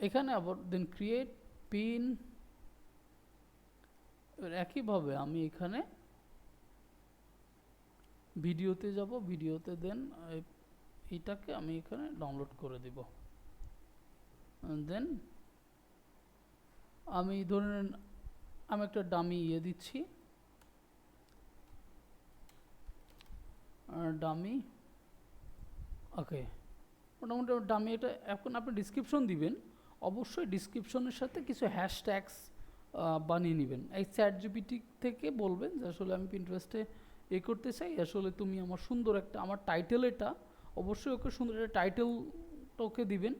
এখানে আবার দেন ক্রিয়েট পিন। একইভাবে আমি এখানে ভিডিওতে যাব, ভিডিওতে দেন এইটাকে আমি এখানে ডাউনলোড করে দিব। দেন আমি ধরেন আমি একটা ডামি দিচ্ছি, ডামি। ওকে, মোটামুটি ডামি এটা। এখন আপনি ডিসক্রিপশন দিবেন, অবশ্যই ডিসক্রিপশনের সাথে কিছু হ্যাশট্যাগস বানিয়ে নেবেন। এই চ্যাট জিপিটি থেকে বলবেন যে আসলে আমি পিন্টারেস্টে করতে চাই, আসলে তুমি আমার সুন্দর একটা, আমার টাইটেল এটা, অবশ্যই ওকে সুন্দর একটা টাইটেলটা ওকে দিবেন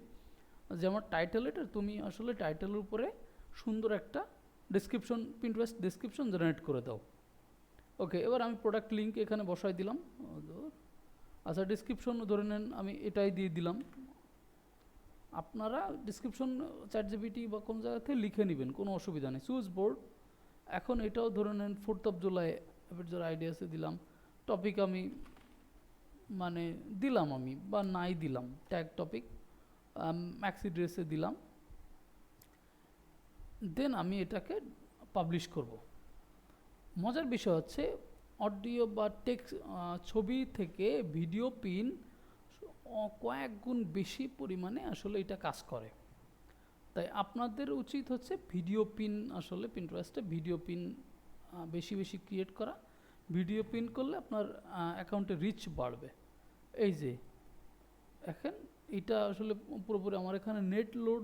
যে আমার টাইটেল এটা, তুমি আসলে টাইটেলের উপরে সুন্দর একটা ডিসক্রিপশন, পিন্টারেস্ট ডিসক্রিপশন জেনারেট করে দাও। ওকে, এবার আমি প্রোডাক্ট লিঙ্ক এখানে বসাই দিলাম। আচ্ছা, ডিসক্রিপশন ধরে নেন আমি এটাই দিয়ে দিলাম। আপনারা ডিসক্রিপশন চ্যাট জিপিটি বা কোন জায়গা থেকে লিখে নেবেন, কোনো অসুবিধা নেই। সুইচ বোর্ড, এখন এটাও ধরে নেন 4th জুলাই যার আইডিয়াসে দিলাম। টপিক আমি মানে দিলাম আমি, বা নাই দিলাম, ট্যাগ টপিক ম্যাক্সি ড্রেসে দিলাম। দেন আমি এটাকে পাবলিশ করব। মজার বিষয় হচ্ছে অডিও বা টেক্সট, ছবি থেকে ভিডিও পিন কয়েক গুণ বেশি পরিমাণে আসলে এটা কাজ করে। তাই আপনাদের উচিত হচ্ছে ভিডিও পিন, আসলে পিন্টারেস্টে ভিডিও পিন বেশি বেশি ক্রিয়েট করা। ভিডিও পিন করলে আপনার অ্যাকাউন্টে রিচ বাড়বে। এই যে দেখেন, এটা আসলে পুরোপুরি আমার এখানে নেট লোড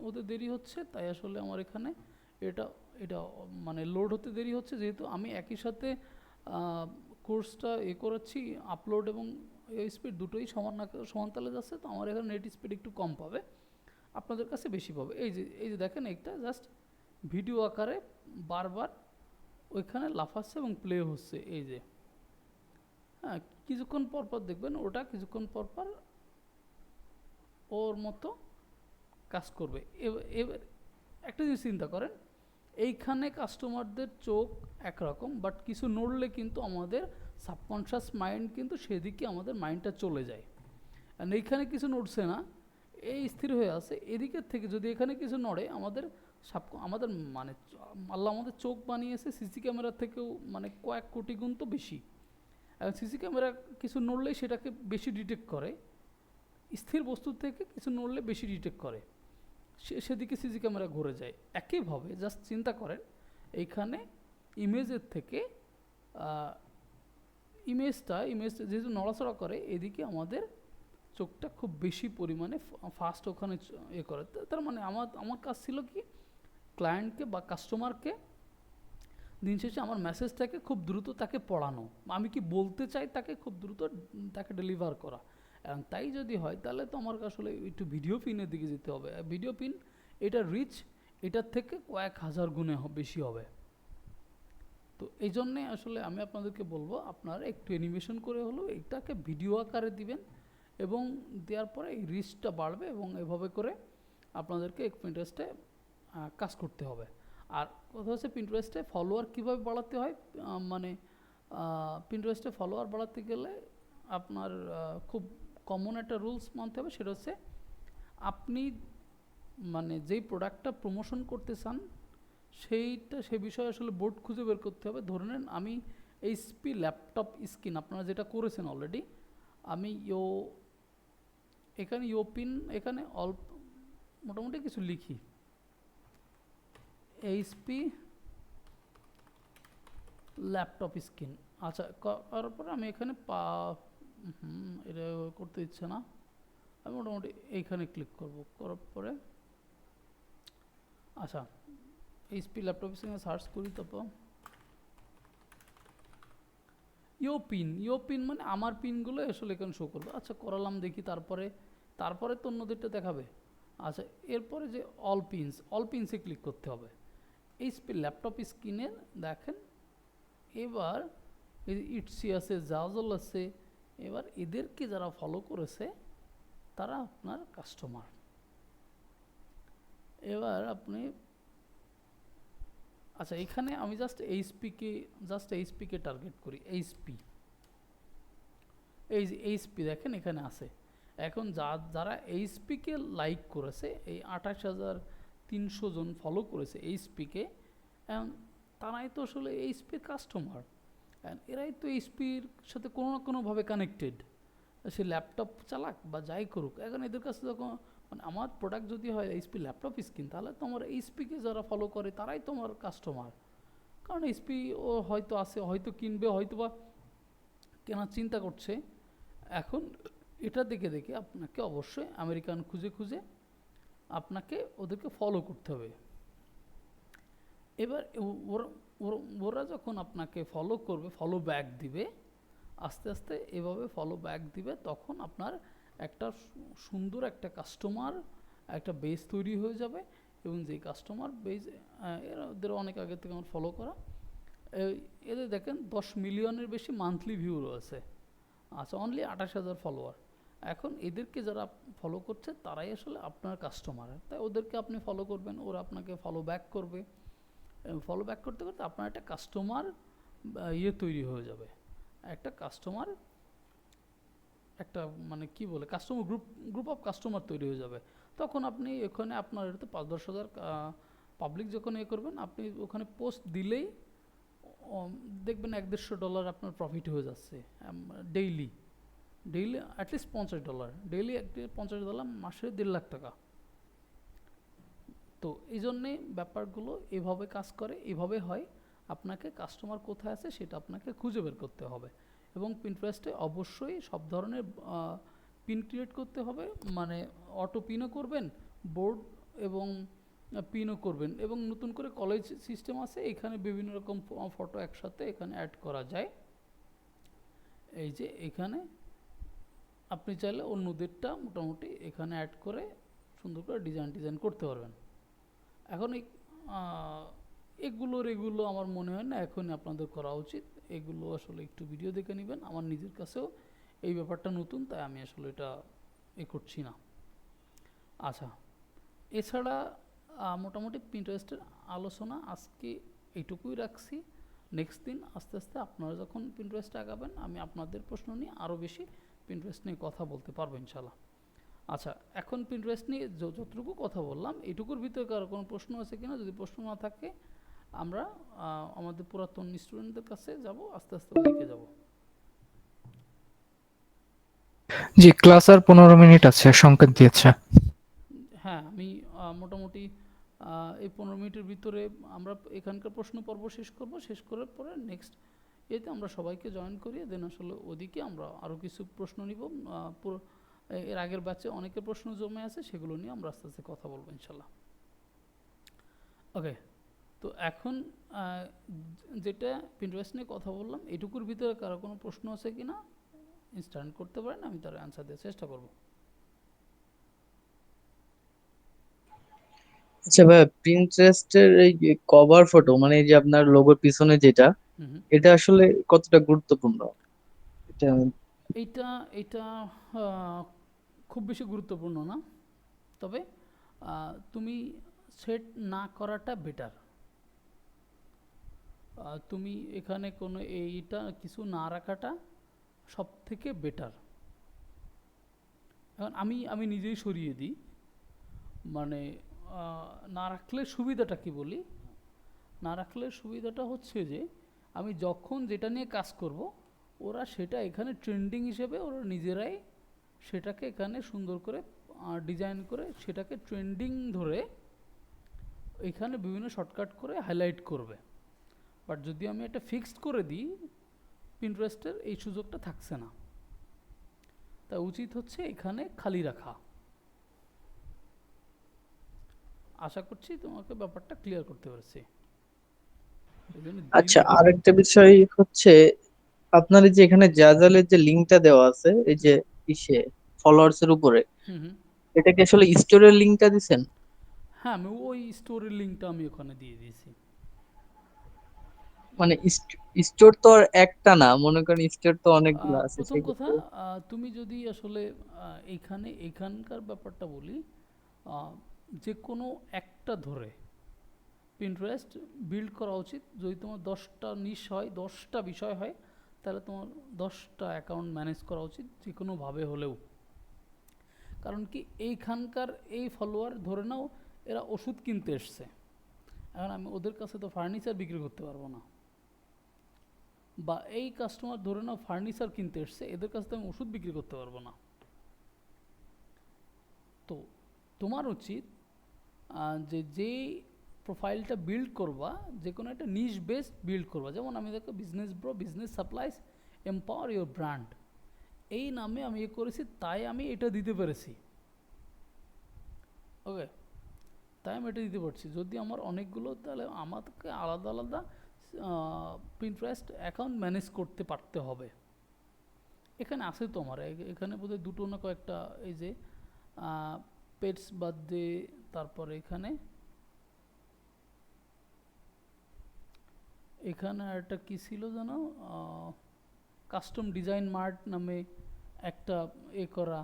হতে দেরি হচ্ছে, তাই আসলে আমার এখানে এটা এটা মানে লোড হতে দেরি হচ্ছে, যেহেতু আমি একই সাথে কোর্সটা করাচ্ছি, আপলোড এবং স্পিড দুটোই সমান তালে যাচ্ছে, তো আমার এখানে নেট স্পিড একটু কম পাবে, আপনাদের কাছে বেশি পাবে। এই যে দেখেন, একটা জাস্ট ভিডিও আকারে বারবার ওইখানে লাফাচ্ছে এবং প্লে হচ্ছে। এই যে হ্যাঁ, কিছুক্ষণ পরপর দেখবেন ওটা কিছুক্ষণ পরপর ওর মতো কাজ করবে। এবার একটা জিনিস চিন্তা করেন, এইখানে কাস্টমারদের চোখ একরকম, বাট কিছু নড়লে কিন্তু আমাদের সাবকনশাস মাইন্ড কিন্তু সেদিকে আমাদের মাইন্ডটা চলে যায়। আর এইখানে কিছু নড়ছে না, এই স্থির হয়ে আছে। এদিকের থেকে যদি এখানে কিছু নড়ে, আমাদের আমাদের মানে আল্লাহ আমাদের চোখ বানিয়েছে সিসি ক্যামেরার থেকেও মানে কয়েক কোটি গুণ তো বেশি। এখন সিসি ক্যামেরা কিছু নড়লেই সেটাকে বেশি ডিটেক্ট করে, স্থির বস্তুর থেকে কিছু নড়লে বেশি ডিটেক্ট করে, সেদিকে সিসি ক্যামেরা ঘুরে যায়। একইভাবে জাস্ট চিন্তা করেন, এইখানে ইমেজের থেকে ইমেজটা যেহেতু নড়াচড়া করে, এদিকে আমাদের চোখটা খুব বেশি পরিমাণে ফাস্ট ওখানে করে। তার মানে আমার কাজ ছিল কি, ক্লায়েন্টকে বা কাস্টমারকে দিন শেষে আমার মেসেজটাকে খুব দ্রুত তাকে পড়ানো, আমি কি বলতে চাই তাকে খুব দ্রুত তাকে ডেলিভার করা। এবং তাই যদি হয় তাহলে তো আমার আসলে একটু ভিডিও পিনের দিকে যেতে হবে। ভিডিও পিন এটা রিচ এটার থেকে কয়েক হাজার গুণে বেশি হবে। তো এই জন্যে আসলে আমি আপনাদেরকে বলবো, আপনারা একটু অ্যানিমেশন করে হলেও এটাকে ভিডিও আকারে দিবেন, এবং দেওয়ার পরে এই রিচটা বাড়বে, এবং এভাবে করে আপনাদেরকে পিন্টারেস্টে কাজ করতে হবে। আর কথা হচ্ছে পিন্টারেস্টে ফলোয়ার কীভাবে বাড়াতে হয়, মানে পিন্টারেস্টে ফলোয়ার বাড়াতে গেলে আপনার খুব কমন একটা রুলস মানতে হবে। সেটা হচ্ছে আপনি মানে যেই প্রোডাক্টটা প্রমোশন করতে চান সে বিষয়ে আসলে বোর্ড খুঁজে বের করতে হবে। ধরে নেন আমি এইচপি ল্যাপটপ স্ক্রিন, আপনারা যেটা করেছেন অলরেডি, আমি এখানে পিন এখানে অল্প মোটামুটি কিছু লিখি, এইচপি ল্যাপটপ স্ক্রিন। আচ্ছা, করার পরে আমি এখানে এটা করতে ইচ্ছে না, আমি মোটামুটি এইখানে ক্লিক করব। করার পরে আচ্ছা, এইচপি ল্যাপটপ স্ক্রিনে সার্চ করি, তারপর পিন মানে আমার পিনগুলো আসলে এখানে শো করবে। আচ্ছা, করালাম দেখি, তারপরে তো অন্যদেরটা দেখাবে। আচ্ছা, এরপরে যে অল পিনসে ক্লিক করতে হবে। এইচপি ল্যাপটপ স্ক্রিনের দেখেন, এবার ইটসি আছে, জাজল আছে, এবার এদেরকে যারা ফলো করেছে তারা আপনার কাস্টমার। এবার আপনি আচ্ছা, এখানে আমি জাস্ট এইচপি কে টার্গেট করি। এইচপি, এই যে এইচপি দেখেন এখানে আছে। এখন যারা এইচপি কে লাইক করেছে, এই 28,300 জন ফলো করেছে এইচপি কে, এখন তারাই তো আসলে এইচপির কাস্টমার। এরাই তো এইচপির সাথে কোনো না কোনোভাবে কানেক্টেড, সে ল্যাপটপ চালাক বা যাই করুক। এখন এদের কাছে যখন মানে আমার প্রোডাক্ট যদি হয় এইচপি ল্যাপটপ স্ক্রিন, তাহলে তোমার এইচপিকে যারা ফলো করে তারাই তোমার কাস্টমার। কারণ এইচপি ও হয়তো আছে, হয়তো কিনবে, হয়তো বা কেনার চিন্তা করছে। এখন এটা দেখে দেখে আপনাকে অবশ্যই আমেরিকান খুঁজে খুঁজে আপনাকে ওদেরকে ফলো করতে হবে। এবার ওরা যখন আপনাকে ফলো করবে, ফলো ব্যাক দিবে, আস্তে আস্তে এভাবে ফলো ব্যাক দিবে, তখন আপনার একটা সুন্দর একটা কাস্টমার একটা বেস তৈরি হয়ে যাবে। এবং যে কাস্টমার বেস, এদের অনেক আগে থেকে আমার ফলো করা, এদের দেখেন 10 মিলিয়নের বেশি মান্থলি ভিউ রয়েছে। আচ্ছা, অনলি 28,000 ফলোয়ার। এখন এদেরকে যারা ফলো করছে তারাই আসলে আপনার কাস্টমার, তাই ওদেরকে আপনি ফলো করবেন, ওরা আপনাকে ফলো ব্যাক করবে। ফলো ব্যাক করতে করতে আপনার একটা কাস্টমার তৈরি হয়ে যাবে, একটা কাস্টমার, একটা মানে কি বলে কাস্টমার গ্রুপ অফ কাস্টমার তৈরি হয়ে যাবে। তখন আপনি এখানে আপনার এটাতে 5-10 হাজার পাবলিক যখন করবেন, আপনি ওখানে পোস্ট দিলেই দেখবেন $150 আপনার প্রফিট হয়ে যাচ্ছে ডেইলি। ডেইলি অ্যাটলিস্ট $50, ডেইলি $50, মাসে 1.5 লাখ টাকা। তো এই জন্যে ব্যাপারগুলো এভাবে কাজ করে, এভাবে হয়। আপনাকে কাস্টমার কোথায় আছে সেটা আপনাকে খুঁজে বের করতে হবে। এবং পিন্টারেস্টে অবশ্যই সব ধরনের পিন ক্রিয়েট করতে হবে, মানে অটো পিনও করবেন, বোর্ড এবং পিনও করবেন। এবং নতুন করে কলেজ সিস্টেম আছে, এখানে বিভিন্ন রকম ফটো একসাথে এখানে অ্যাড করা যায়। এই যে এখানে আপনি চাইলে অন্যদেরটা মোটামুটি এখানে অ্যাড করে সুন্দর করে ডিজাইন করতে পারবেন। এখন এগুলো আমার মনে হয় না এখনই আপনাদের করা উচিত। এগুলো আসলে একটু ভিডিও দেখে নেবেন। আমার নিজের কাছেও এই ব্যাপারটা নতুন, তাই আমি আসলে এটা করছি না। আচ্ছা, এছাড়া মোটামুটি পিন্টারেস্টের আলোচনা আজকে এইটুকুই রাখছি। নেক্সট দিন আস্তে আস্তে আপনারা যখন পিন্টারেস্টে আগাবেন, আমি আপনাদের প্রশ্ন নিয়ে আরও বেশি পিন্টারেস্ট নিয়ে কথা বলতে পারবো ইনশাল্লাহ। আচ্ছা, এখন পিন্টারেস্ট নিয়ে যতটুকু কথা বললাম, এটুকুর ভিতরে কারো কোনো প্রশ্ন আছে কিনা? যদি প্রশ্ন না থাকে, আমরা আমাদের পুরাতন স্টুডেন্টদের কাছে যাব, আস্তে আস্তে ওদিকে যাব। জি, ক্লাস আর 15 মিনিট আছে, সংকেত দিয়েছে। হ্যাঁ, আমি মোটামুটি এই 15 মিনিটের ভিতরে আমরা এখানকার প্রশ্ন পর্ব শেষ করব। শেষ করার পরে নেক্সট এতে আমরা সবাইকে জয়েন করিয়ে দেন আসলে ওদিকে আমরা আরও কিছু প্রশ্ন নিব। এর আগের ব্যাচে অনেকের প্রশ্ন জমে আছে, সেগুলো নিয়ে আমরা আস্তে আস্তে কথা বলবো ইনশাল্লাহ। ওকে, তো এখন যেটা পিন্টারেস্ট নিয়ে কথা বললাম, এটুকুর ভিতরে কারো কোনো প্রশ্ন আছে কি না ইনস্ট্যান্ট করতে পারেন, আমি তার অ্যান্সার দেওয়ার চেষ্টা করব। আচ্ছা ভাই, প্রিন্টারেস্টের এই কভার ফটো মানে এই যে আপনার লোগোর পিছনে যেটা, হুম হুম। এটা আসলে কতটা গুরুত্বপূর্ণ? এটা এইটা এইটা আহ, খুব বেশি গুরুত্বপূর্ণ না, তবে তুমি সেট না করাটা বেটার। তুমি এখানে কোনো এইটা কিছু না রাখাটা সব থেকে বেটার। এখন আমি নিজেই সরিয়ে দিই, মানে না রাখলে সুবিধাটা কি বলি, না রাখলে সুবিধাটা হচ্ছে যে আমি যখন যেটা নিয়ে কাজ করব, ওরা সেটা এখানে ট্রেন্ডিং হিসেবে ওরা নিজেরাই সেটাকে এখানে সুন্দর করে ডিজাইন করে সেটাকে ট্রেন্ডিং ধরে এখানে বিভিন্ন শর্টকাট করে হাইলাইট করবে। বাট যদি আমি এটা ফিক্সড করে দিই, পিন্টারেস্টের এই সুযোগটা থাকছে না। তাই উচিত হচ্ছে এখানে খালি রাখা। আশা করছি তোমাকে ব্যাপারটা ক্লিয়ার করতে পেরেছি। এই জন্য আচ্ছা, আরেকটা বিষয় হচ্ছে আপনার এই যে এখানে জাজালের যে লিংকটা দেওয়া আছে এই যে ইসে ফলোয়ার্স এর উপরে, হুম হুম। এটা কি আসলে স্টোরের লিংকটা দিছেন? হ্যাঁ, আমি ওই স্টোরের লিঙ্কটা আমি ওখানে দিয়ে দিয়েছি। মানে স্টোর তো আর একটা না, মনে করেন স্টোর তো অনেকগুলো আছে প্রথম কথা, সেক্ষেত্রে। তুমি যদি আসলে এখানকার ব্যাপারটা বলি, যে কোনো একটা ধরে পিন্টারেস্ট বিল্ড করা উচিত। যদি তোমার 10টা নিশ হয়, 10টা বিষয় হয়, তাহলে তোমার 10টা অ্যাকাউন্ট ম্যানেজ করা উচিত যে কোনোভাবে হলেও। কারণ কি, এইখানকার এই ফলোয়ার ধরে নাও এরা ওষুধ কিনতে এসছে, এখন আমি ওদের কাছে তো ফার্নিচার বিক্রি করতে পারবো না। বা এই কাস্টমার ধরে নাও ফার্নিচার কিনতে এসছে, এদের কাছে তো আমি ওষুধ বিক্রি করতে পারবো না। তো তোমার উচিত যেই প্রোফাইলটা বিল্ড করবা, যে কোনো একটা নিশ বেসড বিল্ড করবা। যেমন আমি দেখো business bro, business supplies, empower your brand, এই নামে আমি করেছি, তাই আমি এটা দিতে পেরেছি। ওকে, তাই আমি এটা দিতে পারছি। যদি আমার অনেকগুলো, তাহলে আমাকে আলাদা আলাদা পিন্টারেস্ট অ্যাকাউন্ট ম্যানেজ করতে পারতে হবে। এখানে আছে তো আমার এখানে বোধহয় দুটো না কয়েকটা, এই যে পেটস বার্থডে, তারপরে এখানে একটা কী ছিল জানো, কাস্টম ডিজাইন মার্ট নামে একটা করা।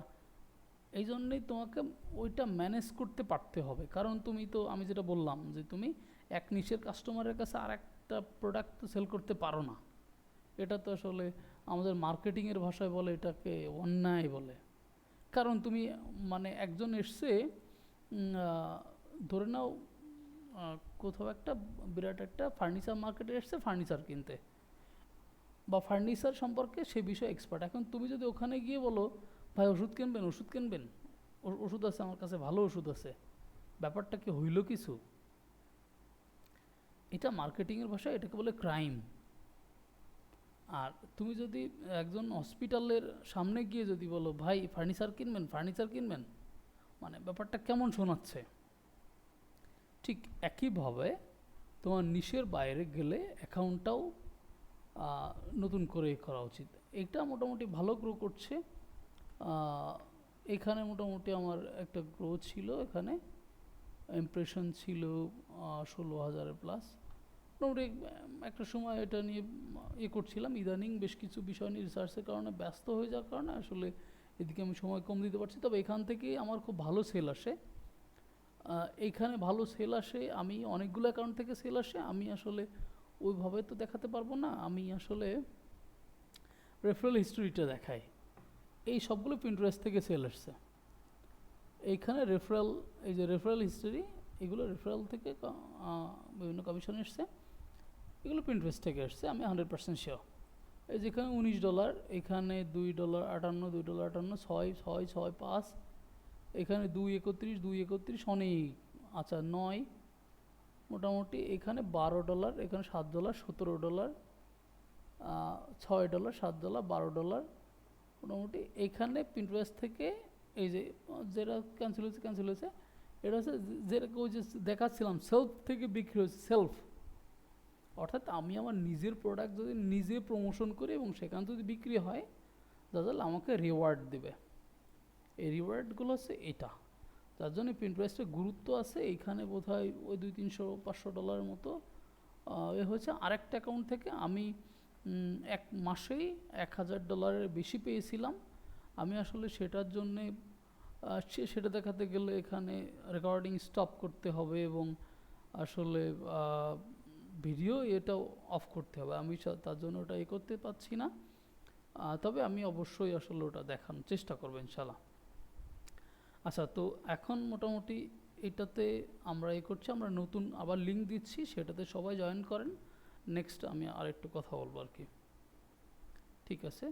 এই জন্যই তোমাকে ওইটা ম্যানেজ করতে পারতে হবে। কারণ তুমি তো, আমি যেটা বললাম, যে তুমি এক নিশের কাস্টমারের কাছে আর একটা প্রোডাক্ট সেল করতে পারো না। এটা তো আসলে আমাদের মার্কেটিংয়ের ভাষায় বলে এটাকে অন্যায় বলে। কারণ তুমি মানে একজন এসছে, ধরে নাও কোথাও একটা বিরাট একটা ফার্নিচার মার্কেটে এসছে ফার্নিচার কিনতে, বা ফার্নিচার সম্পর্কে সে বিষয়ে এক্সপার্ট। এখন তুমি যদি ওখানে গিয়ে বলো ভাই ওষুধ কিনবেন, ওষুধ কিনবেন, ওষুধ আছে আমার কাছে, ভালো ওষুধ আছে, ব্যাপারটা কি হইল কিছু? এটা মার্কেটিংয়ের ভাষায় এটাকে বলে ক্রাইম। আর তুমি যদি একজন হসপিটালের সামনে গিয়ে যদি বলো ভাই ফার্নিচার কিনবেন, ফার্নিচার কিনবেন, মানে ব্যাপারটা কেমন শোনাচ্ছে? ঠিক একইভাবে তোমার নিশের বাইরে গেলে অ্যাকাউন্টটাও নতুন করে করা উচিত। এটা মোটামুটি ভালো গ্রো করছে। এখানে মোটামুটি আমার একটা গ্রো ছিল, এখানে ইমপ্রেশন ছিল 16,000 প্লাস। মোটামুটি একটা সময় এটা নিয়ে করছিলাম। ইদানিং বেশ কিছু বিষয় নিয়ে রিসার্চের কারণে ব্যস্ত হয়ে যাওয়ার কারণে আসলে এদিকে আমি সময় কম দিতে পারছি। তবে এখান থেকে আমার খুব ভালো সেল আসে, এইখানে ভালো সেল আসে। আমি অনেকগুলো অ্যাকাউন্ট থেকে সেল আসে, আমি আসলে ওইভাবে তো দেখাতে পারবো না, আমি আসলে রেফারেল হিস্টোরিটা দেখাই। এই সবগুলো পিন্টারেস্ট থেকে সেল আসছে। এইখানে রেফারেল, এই যে রেফারেল হিস্টোরি, এগুলো রেফারেল থেকে বিভিন্ন কমিশন এসছে, এগুলো পিন্টারেস্ট থেকে এসছে, আমি 100% শিওর। এই যেখানে $19, এখানে $2.58, $2.58, 6.665, এখানে 2.31, 2.31 অনেক, আচ্ছা 9, মোটামুটি এখানে $12, এখানে $7, $17, $6, $7, $12, মোটামুটি এখানে পিন্টারেস্ট থেকে এই যে যেটা ক্যান্সেল হয়েছে, এটা হচ্ছে যেরকম ওই যে দেখাচ্ছিলাম সেলফ থেকে বিক্রি হয়েছে, সেলফ। অর্থাৎ আমি আমার নিজের প্রোডাক্ট যদি নিজে প্রমোশন করি এবং সেখানে যদি বিক্রি হয়, তাহলে আমাকে রিওয়ার্ড দেবে। এই রিওয়ার্ডগুলো হচ্ছে এটা, যার জন্য পিন্টারেস্টের গুরুত্ব আছে। এইখানে বোধহয় ওই $300-500 মতো হয়েছে। আরেকটা অ্যাকাউন্ট থেকে আমি এক মাসেই $1,000 বেশি পেয়েছিলাম। আমি আসলে সেটার জন্যে সেটা দেখাতে গেলে এখানে রেকর্ডিং স্টপ করতে হবে এবং আসলে ভিডিও এটাও অফ করতে হবে। আমি তার জন্য ওটা করতে পারছি না। তবে আমি অবশ্যই আসলে ওটা দেখানোর চেষ্টা করবো ইনশাল্লাহ। আচ্ছা, তো এখন মোটামুটি এটাতে আমরা করছি, আমরা নতুন আবার লিঙ্ক দিচ্ছি, সেটাতে সবাই জয়েন করেন। নেক্সট আমি আরেকটু কথা বলবো আর কি। ঠিক আছে।